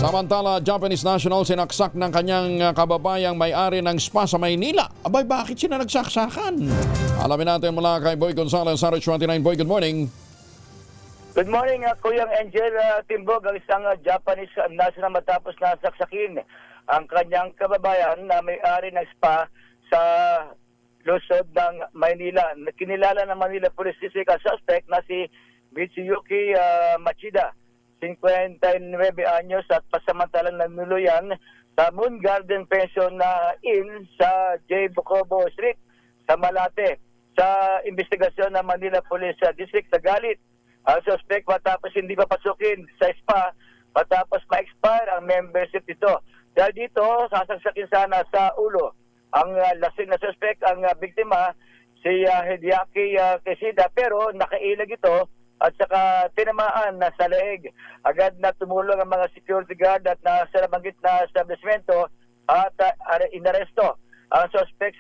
Samantala, Japanese national sinaksak ng kanyang kababayang may-ari ng spa sa Maynila. Abay, bakit sila nagsaksakan? Alamin natin mula kay Boy Gonzales, RH29. Boy, good morning. Good morning, Kuya Angel Timbog, ang isang Japanese national matapos na saksakin ang kanyang kababayan na may-ari ng spa sa lungsod ng Maynila. Kinilala ng Manila Police District ang suspect na si Mitsuyuki Machida, 59 anyos at pasamantalang nanuluyan sa Moon Garden Pension Inn sa J. Bucobo Street sa Malate. Sa investigasyon ng Manila Police District sa galit ang suspect matapos hindi papasukin sa spa matapos ma-expire ang membership nito. Dahil dito, sasaksakin sana sa ulo ang lasing na suspect, ang biktima, si Hideaki Kishida, pero nakailag ito at saka tinamaan na sa leeg. Agad na tumulong ang mga security guard at nasa nabanggit na establishmento at inaresto ang suspect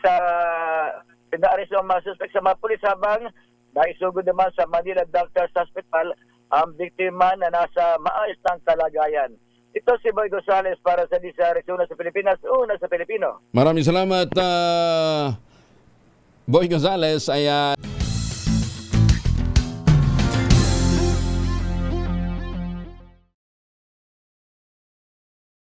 pinaaresto ang mga suspect sa mga pulis habang naisugod naman sa Manila Doctors Hospital ang biktima na nasa maayos ng kalagayan. Ito si Boy Gonzales para sa DZRX, una sa Pilipinas, una sa Pilipino. Maraming salamat, Boy Gonzales.